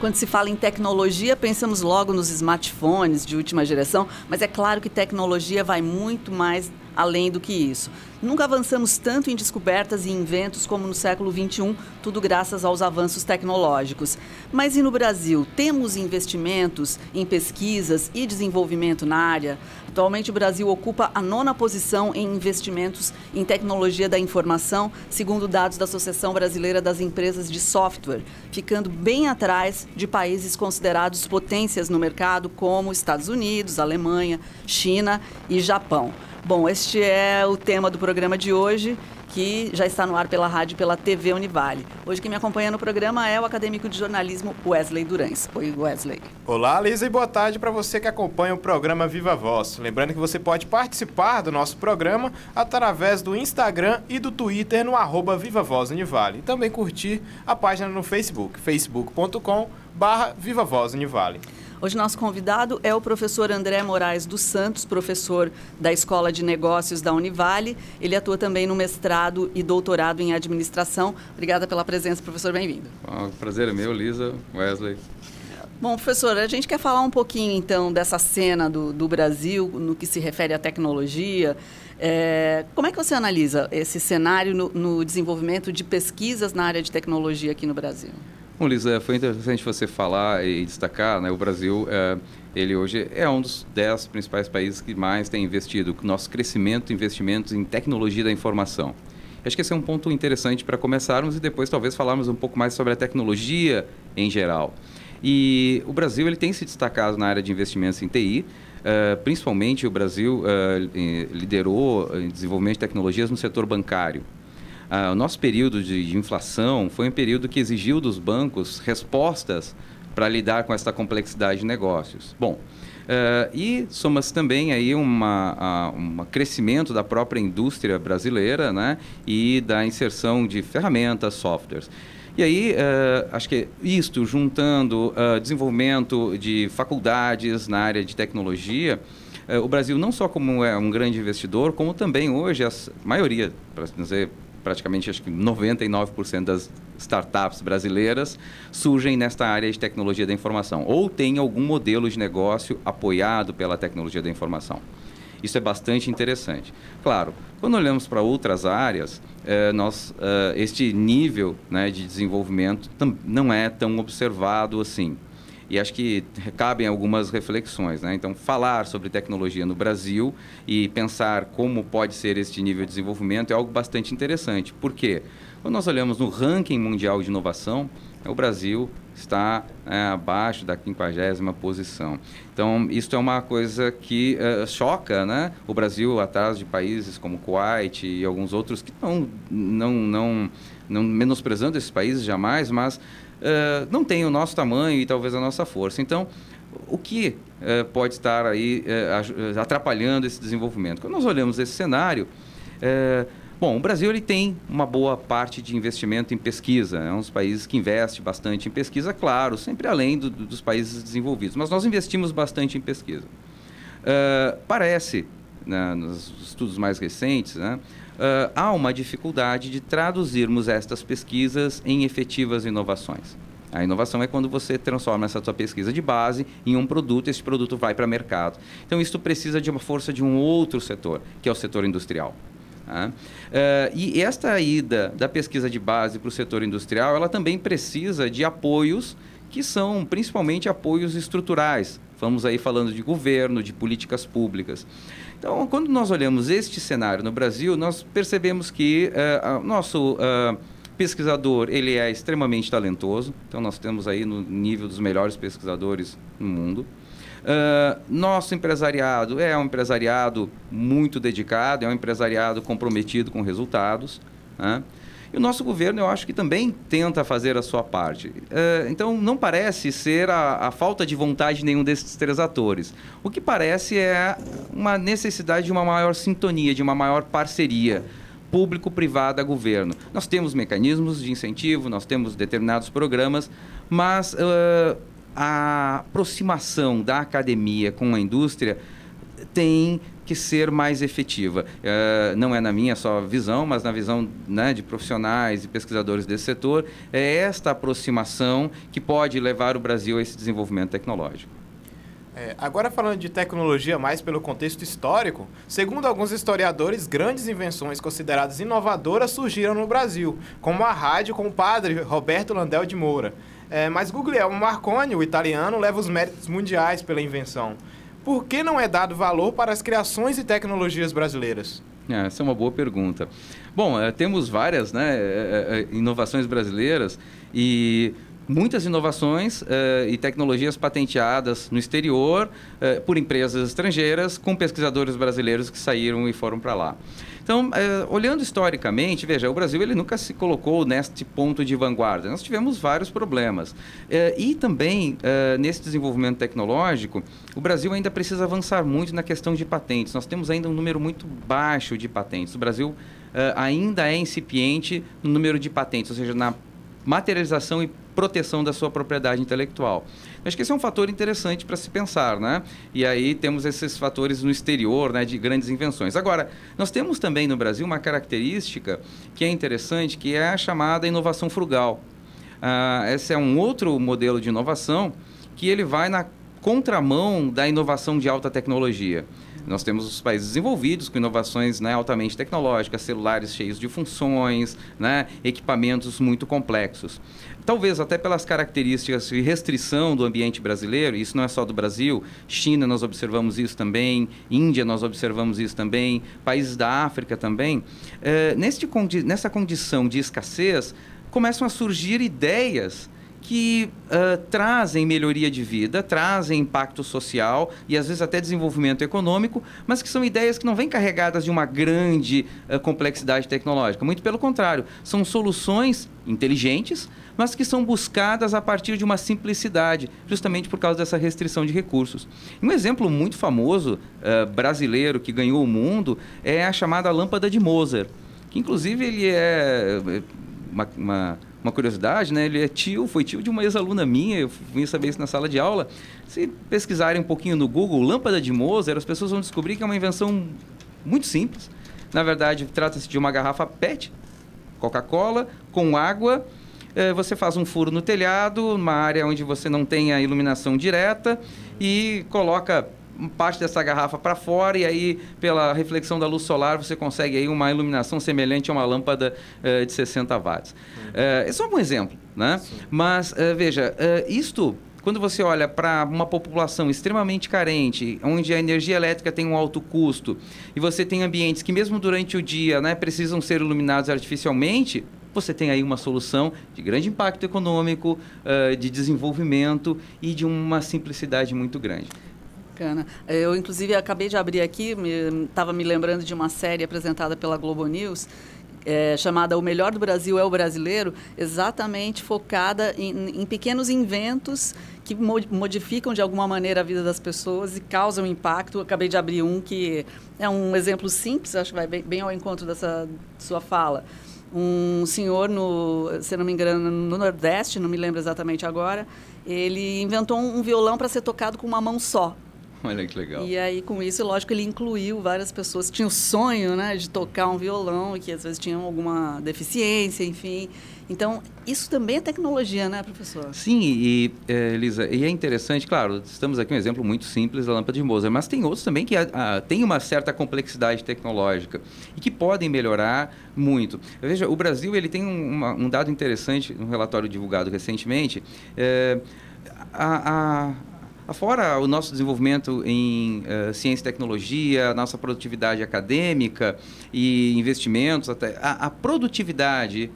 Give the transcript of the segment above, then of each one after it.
Quando se fala em tecnologia, pensamos logo nos smartphones de última geração, mas é claro que tecnologia vai muito mais além do que isso. Nunca avançamos tanto em descobertas e inventos como no século XXI, tudo graças aos avanços tecnológicos. Mas e no Brasil? Temos investimentos em pesquisas e desenvolvimento na área? Atualmente o Brasil ocupa a 9ª posição em investimentos em tecnologia da informação, segundo dados da Associação Brasileira das Empresas de Software, ficando bem atrás de países considerados potências no mercado como Estados Unidos, Alemanha, China e Japão. Bom, este é o tema do programa de hoje, que já está no ar pela rádio e pela TV Univale. Hoje quem me acompanha no programa é o acadêmico de jornalismo Wesley Durães. Oi, Wesley. Olá, Lisa, e boa tarde para você que acompanha o programa Viva Voz. Lembrando que você pode participar do nosso programa através do Instagram e do Twitter no @Viva Voz Univale. E também curtir a página no Facebook, facebook.com/Viva Voz Univale. Hoje nosso convidado é o professor André Moraes dos Santos, professor da Escola de Negócios da Univale. Ele atua também no mestrado e doutorado em administração. Obrigada pela presença, professor, bem-vindo. O prazer é meu, Lisa, Wesley. Bom, professor, a gente quer falar um pouquinho, então, dessa cena do Brasil, no que se refere à tecnologia. Como é que você analisa esse cenário no desenvolvimento de pesquisas na área de tecnologia aqui no Brasil? Bom, Lisa, foi interessante você falar e destacar, né? O Brasil, ele hoje é um dos 10 principais países que mais tem investido, nosso crescimento, investimentos em tecnologia da informação. Acho que esse é um ponto interessante para começarmos e depois talvez falarmos um pouco mais sobre a tecnologia em geral. E o Brasil ele tem se destacado na área de investimentos em TI, principalmente o Brasil liderou em desenvolvimento de tecnologias no setor bancário. O nosso período de inflação foi um período que exigiu dos bancos respostas para lidar com essa complexidade de negócios. Bom, e soma-se também aí um crescimento da própria indústria brasileira, né, e da inserção de ferramentas, softwares. E aí, acho que isto, juntando desenvolvimento de faculdades na área de tecnologia, o Brasil não só como é um grande investidor, como também hoje a maioria, para dizer, praticamente acho que 99% das startups brasileiras surgem nesta área de tecnologia da informação ou tem algum modelo de negócio apoiado pela tecnologia da informação. Isso é bastante interessante. Claro, quando olhamos para outras áreas, este nível, né, de desenvolvimento não é tão observado assim. E acho que cabem algumas reflexões, né? Então, falar sobre tecnologia no Brasil e pensar como pode ser este nível de desenvolvimento é algo bastante interessante. Por quê? Quando nós olhamos no ranking mundial de inovação, o Brasil está abaixo da 50ª posição. Então, isso é uma coisa que choca, né? O Brasil atrás de países como Kuwait e alguns outros que não menosprezando esses países jamais, mas não tem o nosso tamanho e talvez a nossa força. Então, o que pode estar aí atrapalhando esse desenvolvimento? Quando nós olhamos esse cenário, bom, o Brasil ele tem uma boa parte de investimento em pesquisa, é um dos países que investe bastante em pesquisa, claro, sempre além dos países desenvolvidos, mas nós investimos bastante em pesquisa. Parece, né, nos estudos mais recentes, né, há uma dificuldade de traduzirmos estas pesquisas em efetivas inovações. A inovação é quando você transforma essa sua pesquisa de base em um produto, esse produto vai para o mercado. Então, isso precisa de uma força de um outro setor, que é o setor industrial. E esta ida da pesquisa de base para o setor industrial, ela também precisa de apoios que são principalmente apoios estruturais. Vamos aí falando de governo, de políticas públicas. Então, quando nós olhamos este cenário no Brasil, nós percebemos que o nosso pesquisador ele é extremamente talentoso. Então, nós temos aí no nível dos melhores pesquisadores no mundo. Nosso empresariado é um empresariado muito dedicado, é um empresariado comprometido com resultados, né? E o nosso governo, eu acho que também tenta fazer a sua parte. Então, não parece ser a falta de vontade de nenhum desses 3 atores. O que parece é uma necessidade de uma maior sintonia, de uma maior parceria público-privada-governo. Nós temos mecanismos de incentivo, nós temos determinados programas, mas a aproximação da academia com a indústria tem que ser mais efetiva. Não é na minha só visão, mas na visão, né, de profissionais e pesquisadores desse setor, é esta aproximação que pode levar o Brasil a esse desenvolvimento tecnológico. Agora falando de tecnologia mais pelo contexto histórico, segundo alguns historiadores, grandes invenções consideradas inovadoras surgiram no Brasil, como a rádio com o padre Roberto Landel de Moura. Mas Guglielmo Marconi, o italiano, leva os méritos mundiais pela invenção. Por que não é dado valor para as criações e tecnologias brasileiras? Essa é uma boa pergunta. Bom, temos várias, né, inovações brasileiras e muitas inovações e tecnologias patenteadas no exterior por empresas estrangeiras com pesquisadores brasileiros que saíram e foram para lá. Então, olhando historicamente, veja, o Brasil ele nunca se colocou neste ponto de vanguarda. Nós tivemos vários problemas. E também, nesse desenvolvimento tecnológico, o Brasil ainda precisa avançar muito na questão de patentes. Nós temos ainda um número muito baixo de patentes. O Brasil ainda é incipiente no número de patentes, ou seja, na materialização e proteção da sua propriedade intelectual. Acho que esse é um fator interessante para se pensar, né? E aí temos esses fatores no exterior, né, de grandes invenções. Agora, nós temos também no Brasil uma característica que é interessante, que é a chamada inovação frugal. Esse é um outro modelo de inovação que ele vai na contramão da inovação de alta tecnologia. Nós temos os países desenvolvidos com inovações, né, altamente tecnológicas, celulares cheios de funções, né, equipamentos muito complexos. Talvez até pelas características de restrição do ambiente brasileiro, isso não é só do Brasil, China nós observamos isso também, Índia nós observamos isso também, países da África também. Nessa condição de escassez, começam a surgir ideias que trazem melhoria de vida, trazem impacto social e às vezes até desenvolvimento econômico, mas que são ideias que não vêm carregadas de uma grande complexidade tecnológica. Muito pelo contrário, são soluções inteligentes, mas que são buscadas a partir de uma simplicidade, justamente por causa dessa restrição de recursos. Um exemplo muito famoso brasileiro que ganhou o mundo é a chamada lâmpada de Moser, que inclusive ele é uma curiosidade, né? Ele foi tio de uma ex-aluna minha, eu vim saber isso na sala de aula. Se pesquisarem um pouquinho no Google, lâmpada de Moser, as pessoas vão descobrir que é uma invenção muito simples. Na verdade, trata-se de uma garrafa PET, Coca-Cola, com água. Você faz um furo no telhado, numa área onde você não tem a iluminação direta e coloca parte dessa garrafa para fora e aí, pela reflexão da luz solar, você consegue aí uma iluminação semelhante a uma lâmpada de 60 watts. É só um exemplo, né? Sim. Mas, veja, isto, quando você olha para uma população extremamente carente, onde a energia elétrica tem um alto custo, e você tem ambientes que mesmo durante o dia, né, precisam ser iluminados artificialmente, você tem aí uma solução de grande impacto econômico, de desenvolvimento e de uma simplicidade muito grande. Bacana. Eu, inclusive, acabei de abrir aqui, estava me lembrando de uma série apresentada pela Globo News, chamada O Melhor do Brasil é o Brasileiro, exatamente focada em pequenos inventos que modificam de alguma maneira a vida das pessoas e causam impacto. Eu acabei de abrir um que é um exemplo simples, acho que vai bem ao encontro dessa sua fala. Um senhor, se não me engano, no Nordeste, não me lembro exatamente agora, ele inventou um violão para ser tocado com uma mão só. Olha que legal. E aí, com isso, lógico, ele incluiu várias pessoas que tinham o sonho, né, de tocar um violão e que às vezes tinham alguma deficiência, enfim. Então, isso também é tecnologia, né, professor? Sim, Elisa, e é interessante, claro, estamos aqui um exemplo muito simples da lâmpada de Moser, mas tem outros também que têm uma certa complexidade tecnológica e que podem melhorar muito. Veja, o Brasil ele tem um dado interessante, um relatório divulgado recentemente, Fora o nosso desenvolvimento em ciência e tecnologia, nossa produtividade acadêmica e investimentos, até a produtividade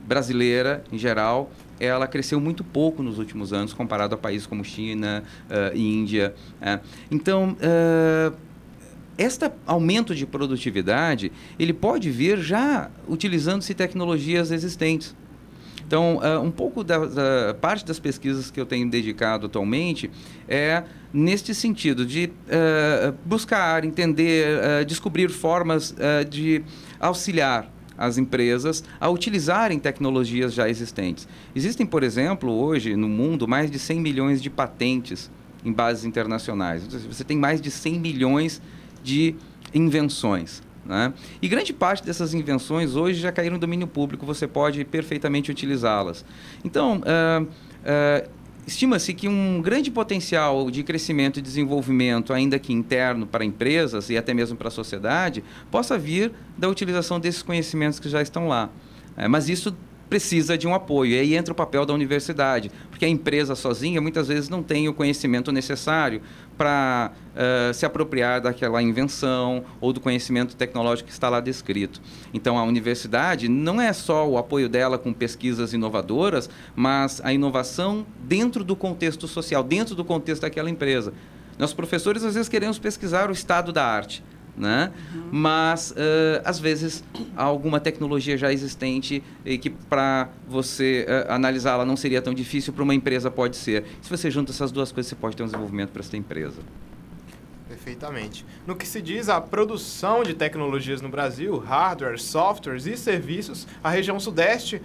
brasileira, em geral, ela cresceu muito pouco nos últimos anos, comparado a países como China, Índia. Então, este aumento de produtividade, ele pode vir já utilizando-se tecnologias existentes. Então, um pouco da parte das pesquisas que eu tenho dedicado atualmente é neste sentido de buscar, entender, descobrir formas de auxiliar as empresas a utilizarem tecnologias já existentes. Existem, por exemplo, hoje no mundo mais de 100 milhões de patentes em bases internacionais. Você tem mais de 100 milhões de invenções, né? E grande parte dessas invenções hoje já caíram no domínio público, você pode perfeitamente utilizá-las. Então, estima-se que um grande potencial de crescimento e desenvolvimento, ainda que interno para empresas e até mesmo para a sociedade, possa vir da utilização desses conhecimentos que já estão lá. Mas isso precisa de um apoio, e aí entra o papel da universidade, porque a empresa sozinha muitas vezes não tem o conhecimento necessário para se apropriar daquela invenção ou do conhecimento tecnológico que está lá descrito. Então, a universidade não é só o apoio dela com pesquisas inovadoras, mas a inovação dentro do contexto social, dentro do contexto daquela empresa. Nós, professores, às vezes queremos pesquisar o estado da arte, né? Mas, às vezes, há alguma tecnologia já existente e que, para você analisá-la, não seria tão difícil, para uma empresa pode ser. Se você junta essas duas coisas, você pode ter um desenvolvimento para essa empresa. Perfeitamente. No que se diz à produção de tecnologias no Brasil, hardware, softwares e serviços, a região sudeste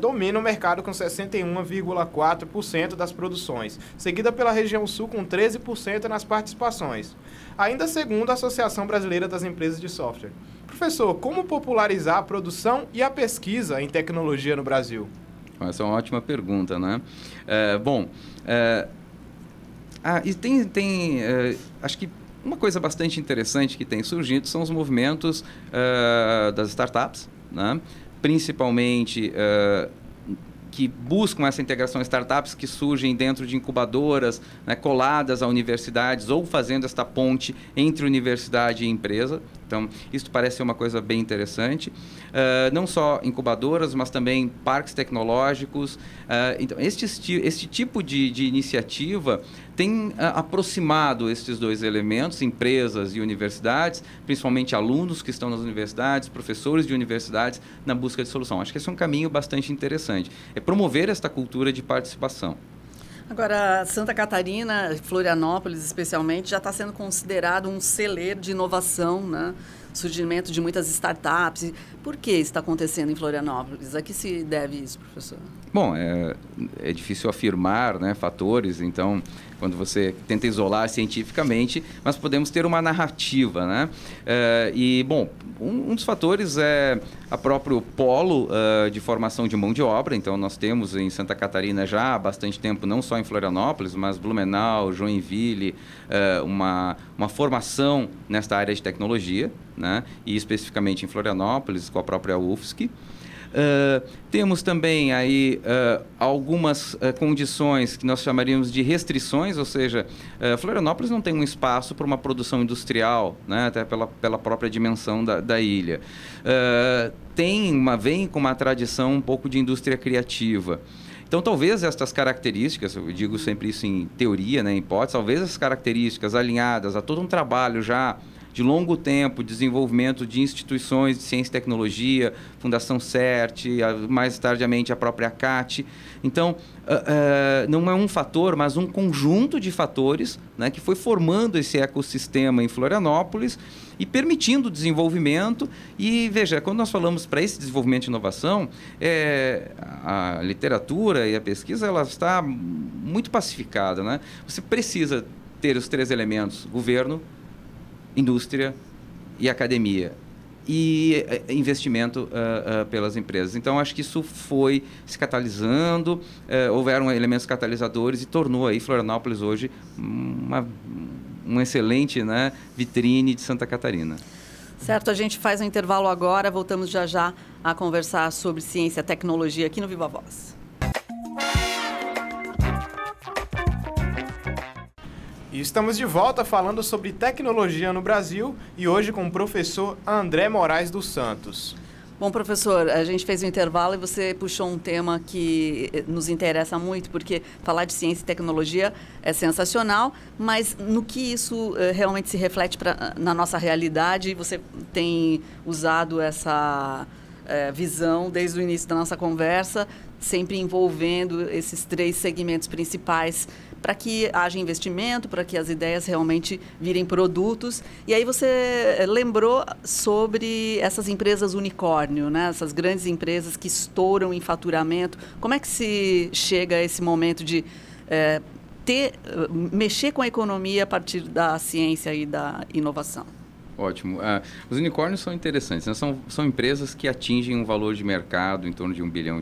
domina o mercado com 61,4% das produções, seguida pela região sul com 13% nas participações. Ainda segundo a Associação Brasileira das Empresas de Software. Professor, como popularizar a produção e a pesquisa em tecnologia no Brasil? Essa é uma ótima pergunta, né? E tem acho que uma coisa bastante interessante que tem surgido são os movimentos das startups, né? Principalmente que buscam essa integração, startups que surgem dentro de incubadoras, né, coladas a universidades ou fazendo esta ponte entre universidade e empresa. Então, isso parece ser uma coisa bem interessante. Não só incubadoras, mas também parques tecnológicos. Então, este tipo de iniciativa tem aproximado estes dois elementos, empresas e universidades, principalmente alunos que estão nas universidades, professores de universidades, na busca de solução. Acho que esse é um caminho bastante interessante. É promover esta cultura de participação. Agora, Santa Catarina, Florianópolis especialmente, já está sendo considerado um celeiro de inovação, né? Surgimento de muitas startups. Por que isso está acontecendo em Florianópolis? A que se deve isso, professor? Bom, é difícil afirmar, né, fatores, então, quando você tenta isolar cientificamente, mas podemos ter uma narrativa, né? Um dos fatores é a próprio polo de formação de mão de obra. Então, nós temos em Santa Catarina já há bastante tempo, não só em Florianópolis, mas Blumenau, Joinville, uma formação nesta área de tecnologia, né? E especificamente em Florianópolis, com a própria UFSC. Temos também aí algumas condições que nós chamaríamos de restrições, ou seja, Florianópolis não tem um espaço para uma produção industrial, né, até pela própria dimensão da ilha. Vem com uma tradição um pouco de indústria criativa. Então, talvez estas características, eu digo sempre isso em teoria, né, em hipótese, talvez essas características alinhadas a todo um trabalho já de longo tempo, desenvolvimento de instituições de ciência e tecnologia, Fundação CERT, mais tardiamente a própria CAT. Então, não é um fator, mas um conjunto de fatores, né, que foi formando esse ecossistema em Florianópolis e permitindo o desenvolvimento. E, veja, quando nós falamos para esse desenvolvimento de inovação, a literatura e a pesquisa ela está muito pacificada, né? Você precisa ter os três elementos: governo, indústria e academia, e investimento pelas empresas. Então, acho que isso foi se catalisando, houveram elementos catalisadores e tornou aí Florianópolis hoje uma excelente, né, vitrine de Santa Catarina. Certo, a gente faz um intervalo agora, voltamos já já a conversar sobre ciência e tecnologia aqui no Viva Voz. E estamos de volta falando sobre tecnologia no Brasil e hoje com o professor André Moraes dos Santos. Bom, professor, a gente fez um intervalo e você puxou um tema que nos interessa muito, porque falar de ciência e tecnologia é sensacional, mas no que isso realmente se reflete na nossa realidade? Você tem usado essa visão desde o início da nossa conversa, sempre envolvendo esses três segmentos principais para que haja investimento, para que as ideias realmente virem produtos. E aí você lembrou sobre essas empresas unicórnio, né? Essas grandes empresas que estouram em faturamento. Como é que se chega a esse momento de mexer com a economia a partir da ciência e da inovação? Ótimo. Os unicórnios são interessantes, né? São empresas que atingem um valor de mercado em torno de $1 bilhão,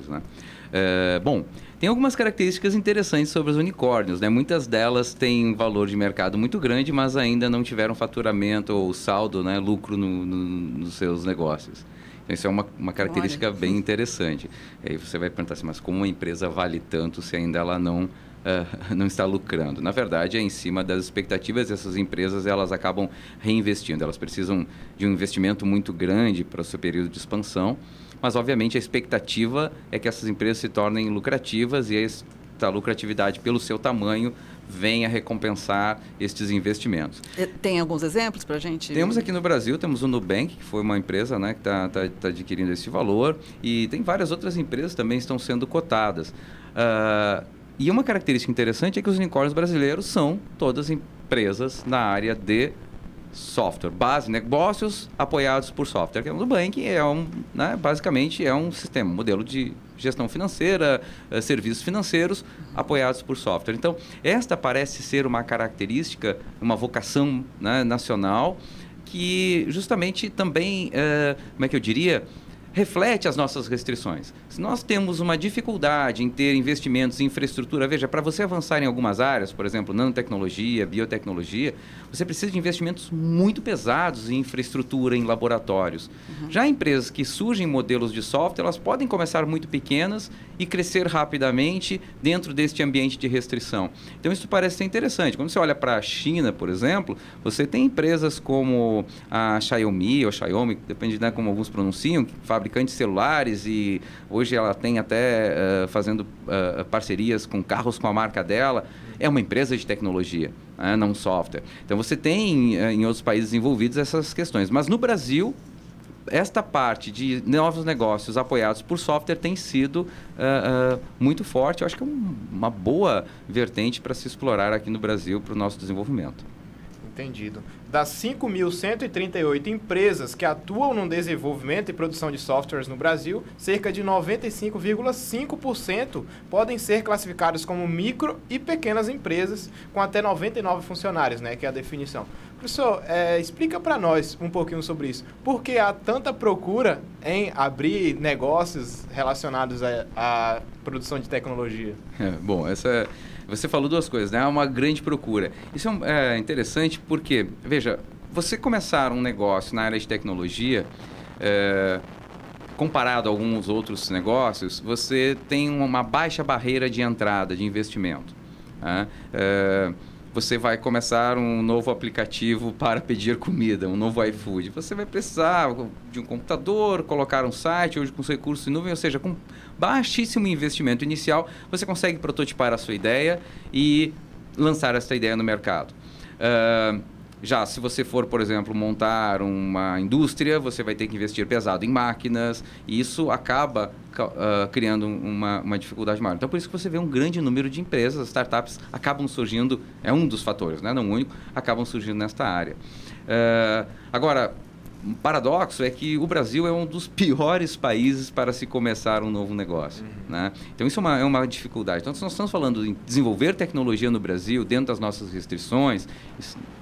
né? Bom, tem algumas características interessantes sobre os unicórnios, né? Muitas delas têm um valor de mercado muito grande, mas ainda não tiveram faturamento ou saldo, né? Lucro nos seus negócios. Então, isso é uma característica bem interessante. E aí você vai perguntar assim, mas como uma empresa vale tanto se ainda ela não está lucrando? Na verdade, é em cima das expectativas dessas empresas, elas acabam reinvestindo. Elas precisam de um investimento muito grande para o seu período de expansão, mas, obviamente, a expectativa é que essas empresas se tornem lucrativas e esta lucratividade, pelo seu tamanho, venha recompensar estes investimentos. Tem alguns exemplos para a gente? Temos aqui no Brasil, temos o Nubank, que foi uma empresa, né, que está adquirindo esse valor, e tem várias outras empresas que também estão sendo cotadas. E uma característica interessante é que os unicórnios brasileiros são todas empresas na área de software, base, negócios apoiados por software. O Nubank basicamente é um sistema, um modelo de gestão financeira, serviços financeiros apoiados por software. Então, esta parece ser uma característica, uma vocação, né, nacional, que justamente também, como é que eu diria, reflete as nossas restrições. Se nós temos uma dificuldade em ter investimentos em infraestrutura, veja, para você avançar em algumas áreas, por exemplo, nanotecnologia, biotecnologia, você precisa de investimentos muito pesados em infraestrutura, em laboratórios. Já empresas que surgem modelos de software, elas podem começar muito pequenas e crescer rapidamente dentro deste ambiente de restrição. Então, isso parece ser interessante. Quando você olha para a China, por exemplo, você tem empresas como a Xiaomi, ou Xiaomi, depende de como alguns pronunciam, fabricantes de celulares, e hoje ela tem até fazendo parcerias com carros com a marca dela. É uma empresa de tecnologia, não software. Então, você tem em outros países envolvidos essas questões. Mas no Brasil, esta parte de novos negócios apoiados por software tem sido muito forte. Eu acho que é uma boa vertente para se explorar aqui no Brasil para o nosso desenvolvimento. Entendido. Das 5.138 empresas que atuam no desenvolvimento e produção de softwares no Brasil, cerca de 95,5% podem ser classificados como micro e pequenas empresas, com até 99 funcionários, né, que é a definição. Professor, explica para nós um pouquinho sobre isso. Por que há tanta procura em abrir negócios relacionados à produção de tecnologia? Bom, você falou duas coisas, né? Há uma grande procura. Isso é interessante porque, veja, você começar um negócio na área de tecnologia, comparado a alguns outros negócios, você tem uma baixa barreira de entrada, de investimento. Você vai começar um novo aplicativo para pedir comida, um novo iFood. Você vai precisar de um computador, colocar um site, hoje com recursos em nuvem, ou seja, com baixíssimo investimento inicial, você consegue prototipar a sua ideia e lançar essa ideia no mercado. Já se você for, por exemplo, montar uma indústria, você vai ter que investir pesado em máquinas, e isso acaba criando uma dificuldade maior. Então, por isso que você vê um grande número de empresas, startups acabam surgindo, é um dos fatores, né? Não o único, acabam surgindo nesta área. Agora, um paradoxo é que o Brasil é um dos piores países para se começar um novo negócio. Né? Então, isso é uma dificuldade. Então, se nós estamos falando em desenvolver tecnologia no Brasil, dentro das nossas restrições,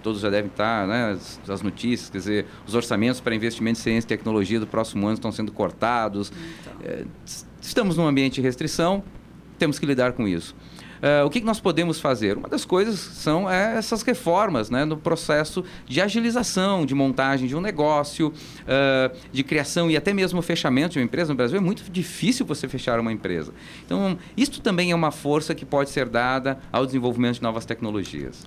todos já devem estar, né, as notícias, quer dizer, os orçamentos para investimentos em ciência e tecnologia do próximo ano estão sendo cortados. Estamos num ambiente de restrição, temos que lidar com isso. O que nós podemos fazer? Uma das coisas são essas reformas, né, no processo de agilização, de montagem de um negócio, de criação e até mesmo fechamento de uma empresa. No Brasil é muito difícil você fechar uma empresa. Então, isto também é uma força que pode ser dada ao desenvolvimento de novas tecnologias.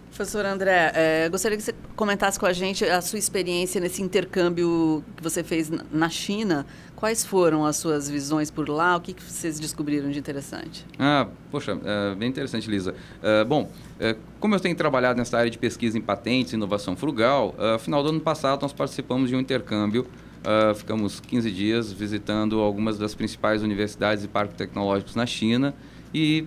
Professor André, gostaria que você comentasse com a gente a sua experiência nesse intercâmbio que você fez na China. Quais foram as suas visões por lá? O que vocês descobriram de interessante? Poxa, bem interessante, Lisa. Bom, como eu tenho trabalhado nessa área de pesquisa em patentes e inovação frugal, no final do ano passado nós participamos de um intercâmbio. Ficamos 15 dias visitando algumas das principais universidades e parques tecnológicos na China e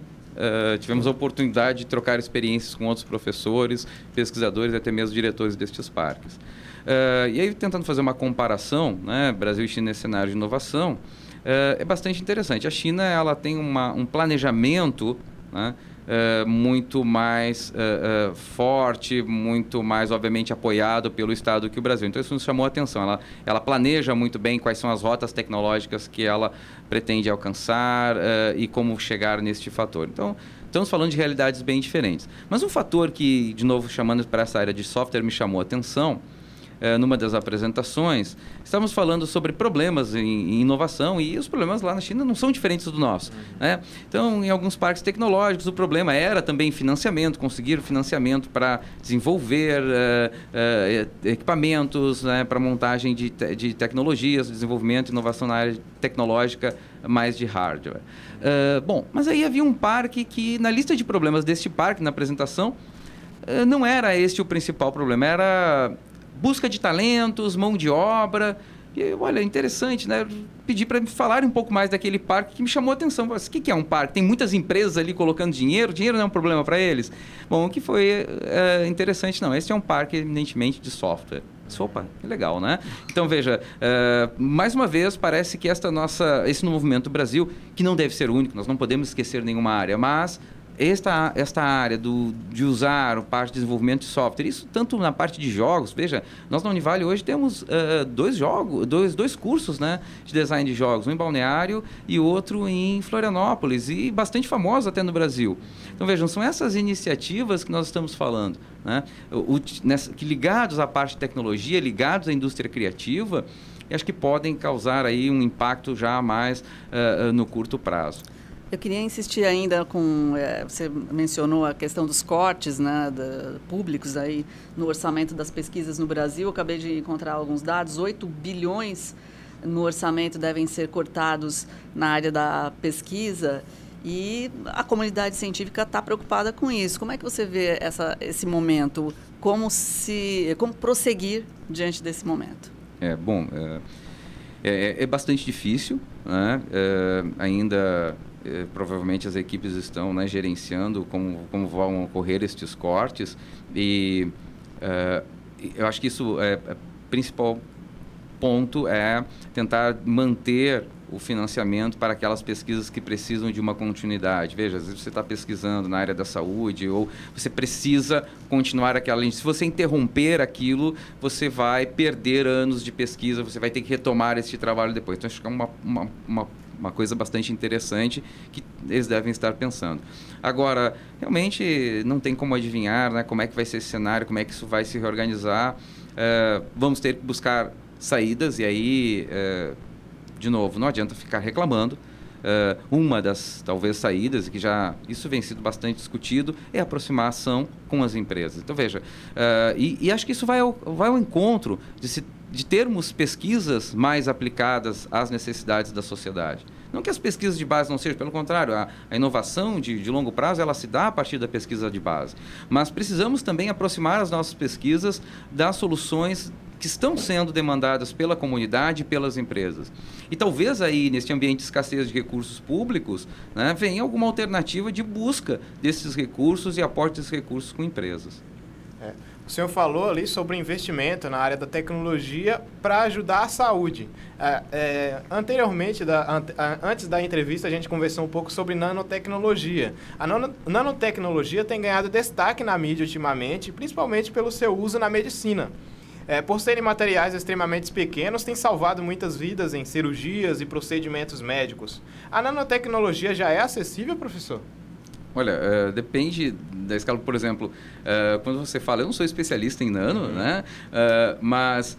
tivemos a oportunidade de trocar experiências com outros professores, pesquisadores e até mesmo diretores destes parques. E aí, tentando fazer uma comparação, né, Brasil e China nesse cenário de inovação, é bastante interessante. A China ela tem um planejamento né? Muito mais forte, muito mais, obviamente, apoiado pelo Estado que o Brasil. Então, isso nos chamou a atenção. Ela planeja muito bem quais são as rotas tecnológicas que ela pretende alcançar e como chegar neste fator. Então, estamos falando de realidades bem diferentes. Mas um fator que, de novo, chamando para essa área de software, me chamou a atenção, numa das apresentações, estávamos falando sobre problemas em inovação, e os problemas lá na China não são diferentes do nosso, né? Então, em alguns parques tecnológicos, o problema era também financiamento, conseguir financiamento para desenvolver equipamentos, né, para montagem de tecnologias, desenvolvimento e inovação na área tecnológica, mais de hardware. Bom, mas aí havia um parque que, na lista de problemas deste parque, na apresentação, não era este o principal problema, era busca de talentos, mão de obra. E, olha, interessante, né? Pedi para me falar um pouco mais daquele parque que me chamou a atenção. O que é um parque? Tem muitas empresas ali colocando dinheiro. Dinheiro não é um problema para eles? Bom, o que foi interessante, não. Esse é um parque eminentemente de software. Opa, que legal, né? Então, veja, mais uma vez, parece que esse movimento do Brasil, que não deve ser único, nós não podemos esquecer nenhuma área, mas esta área de usar o parte de desenvolvimento de software, isso tanto na parte de jogos, veja, nós na Univale hoje temos dois cursos, né, de design de jogos, um em Balneário e outro em Florianópolis, e bastante famosos até no Brasil. Então, vejam, são essas iniciativas que nós estamos falando, né, que ligados à parte de tecnologia, ligados à indústria criativa, e acho que podem causar aí um impacto já mais no curto prazo. Eu queria insistir ainda você mencionou a questão dos cortes, né, públicos aí no orçamento das pesquisas no Brasil. Eu acabei de encontrar alguns dados, 8 bilhões no orçamento devem ser cortados na área da pesquisa, e a comunidade científica está preocupada com isso. Como é que você vê esse momento? Como prosseguir diante desse momento? Bom, é bastante difícil, né? Ainda... provavelmente as equipes estão, né, gerenciando como vão ocorrer estes cortes, e eu acho que isso o principal ponto é tentar manter o financiamento para aquelas pesquisas que precisam de uma continuidade. Veja, às vezes você está pesquisando na área da saúde, ou você precisa continuar aquela linha. Se você interromper aquilo, você vai perder anos de pesquisa, você vai ter que retomar esse trabalho depois. Então, acho que é uma coisa bastante interessante que eles devem estar pensando. Agora, realmente não tem como adivinhar, né, como é que vai ser esse cenário, como é que isso vai se reorganizar. Vamos ter que buscar saídas, e aí, de novo, não adianta ficar reclamando. Uma das, talvez, saídas, que já isso vem sido bastante discutido, é a aproximação com as empresas. Então, veja, e acho que isso vai ao encontro de termos pesquisas mais aplicadas às necessidades da sociedade. Não que as pesquisas de base não sejam, pelo contrário, a inovação de longo prazo, ela se dá a partir da pesquisa de base. Mas precisamos também aproximar as nossas pesquisas das soluções que estão sendo demandadas pela comunidade e pelas empresas. E talvez aí, neste ambiente de escassez de recursos públicos, né, venha alguma alternativa de busca desses recursos e aporte desses recursos com empresas. O senhor falou ali sobre investimento na área da tecnologia para ajudar a saúde. Anteriormente, antes da entrevista, a gente conversou um pouco sobre nanotecnologia. A nanotecnologia tem ganhado destaque na mídia ultimamente, principalmente pelo seu uso na medicina. Por serem materiais extremamente pequenos, tem salvado muitas vidas em cirurgias e procedimentos médicos. A nanotecnologia já é acessível, professor? Olha, depende da escala. Por exemplo, quando você fala, eu não sou especialista em nano, né? Mas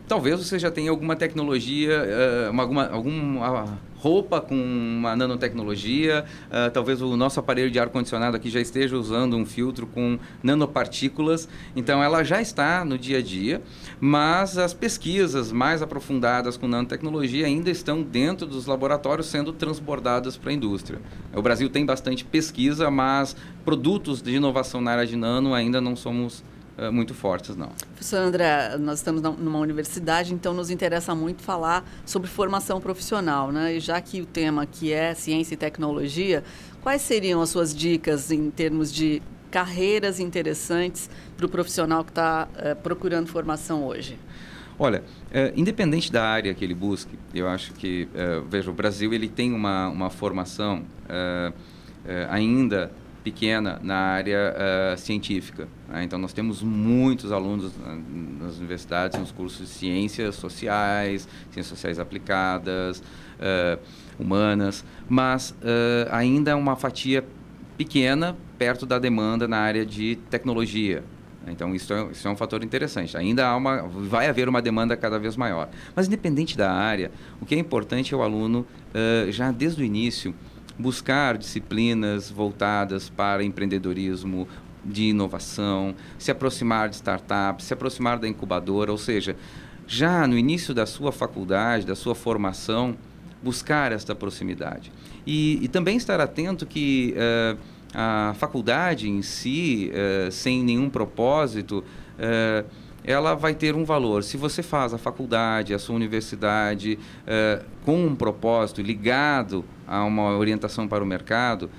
talvez você já tenha alguma tecnologia, alguma roupa com uma nanotecnologia, talvez o nosso aparelho de ar-condicionado aqui já esteja usando um filtro com nanopartículas, então ela já está no dia a dia, mas as pesquisas mais aprofundadas com nanotecnologia ainda estão dentro dos laboratórios sendo transbordadas para a indústria. O Brasil tem bastante pesquisa, mas produtos de inovação na área de nano ainda não somos muito fortes, não. Professor André, nós estamos numa universidade, então nos interessa muito falar sobre formação profissional, né? E já que o tema aqui é ciência e tecnologia, quais seriam as suas dicas em termos de carreiras interessantes para o profissional que está procurando formação hoje? Olha, independente da área que ele busque, eu acho que, veja, o Brasil ele tem uma formação ainda pequena na área científica, né? Então, nós temos muitos alunos nas universidades, nos cursos de ciências sociais aplicadas, humanas, mas ainda é uma fatia pequena perto da demanda na área de tecnologia. Então, isso é um fator interessante. Ainda vai haver uma demanda cada vez maior. Mas, independente da área, o que é importante é o aluno, já desde o início, buscar disciplinas voltadas para empreendedorismo, de inovação, se aproximar de startups, se aproximar da incubadora, ou seja, já no início da sua faculdade, da sua formação, buscar esta proximidade. E também estar atento que a faculdade em si, sem nenhum propósito, ela vai ter um valor. Se você faz a faculdade, a sua universidade, com um propósito ligado a uma orientação para o mercado,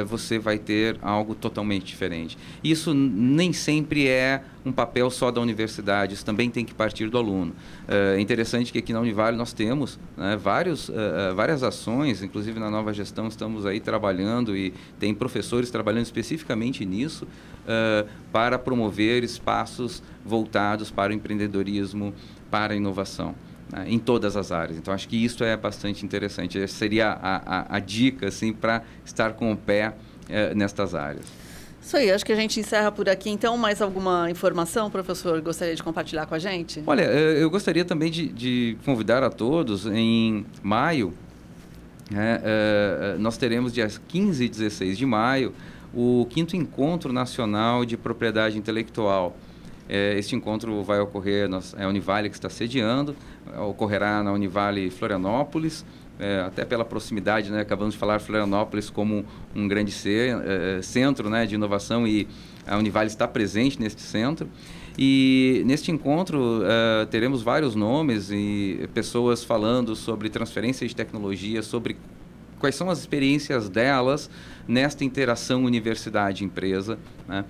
você vai ter algo totalmente diferente. Isso nem sempre é um papel só da universidade, isso também tem que partir do aluno. É interessante que aqui na Univale nós temos, né, várias ações, inclusive na nova gestão estamos aí trabalhando e tem professores trabalhando especificamente nisso, para promover espaços voltados para o empreendedorismo, para a inovação, né, em todas as áreas. Então, acho que isso é bastante interessante. Essa seria a dica, assim, para estar com o pé nestas áreas. Isso aí, acho que a gente encerra por aqui. Então, mais alguma informação, professor, gostaria de compartilhar com a gente? Olha, eu gostaria também de convidar a todos, em maio, nós teremos dias 15 e 16 de maio, o 5º Encontro Nacional de Propriedade Intelectual. Este encontro vai ocorrer, é a Univale que está sediando, ocorrerá na Univale Florianópolis, até pela proximidade, né? Acabamos de falar Florianópolis como um grande centro, né, de inovação, e a Univale está presente neste centro. E neste encontro teremos vários nomes e pessoas falando sobre transferência de tecnologia, sobre quais são as experiências delas nesta interação universidade-empresa, né?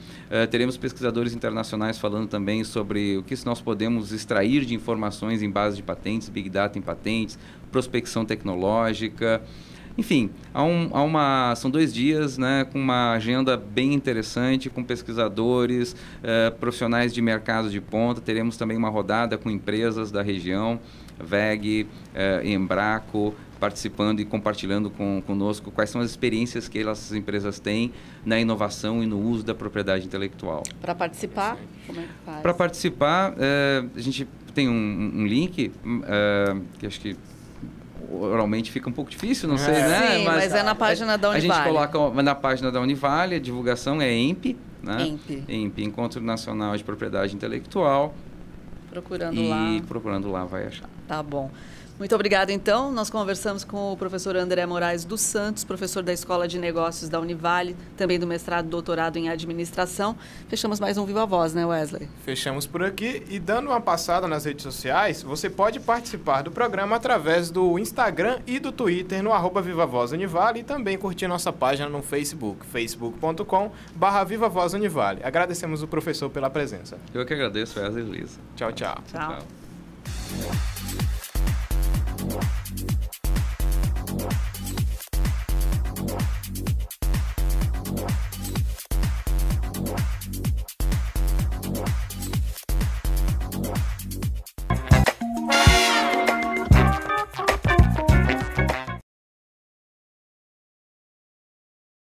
Teremos pesquisadores internacionais falando também sobre o que nós podemos extrair de informações em base de patentes, Big Data em patentes, prospecção tecnológica. Enfim, são 2 dias, né, com uma agenda bem interessante, com pesquisadores, profissionais de mercado de ponta. Teremos também uma rodada com empresas da região, WEG, Embraco, participando e compartilhando conosco quais são as experiências que essas empresas têm na inovação e no uso da propriedade intelectual. Para participar, como é que faz? Para participar, a gente tem um link, que acho que oralmente fica um pouco difícil, não sei, né? Sim, mas é na página da Univale. A gente coloca na página da Univale, a divulgação é EMP, né? EMP, Encontro Nacional de Propriedade Intelectual. Procurando lá vai achar. Tá bom. Muito obrigada, então. Nós conversamos com o professor André Moraes dos Santos, professor da Escola de Negócios da Univale, também do mestrado e doutorado em administração. Fechamos mais um Viva Voz, né, Wesley? Fechamos por aqui. E dando uma passada nas redes sociais, você pode participar do programa através do Instagram e do Twitter no @VivaVozUnivale, e também curtir nossa página no Facebook, facebook.com/Viva Voz Univale. Agradecemos o professor pela presença. Eu que agradeço, Wesley e Luísa. Tchau, tchau. Tchau.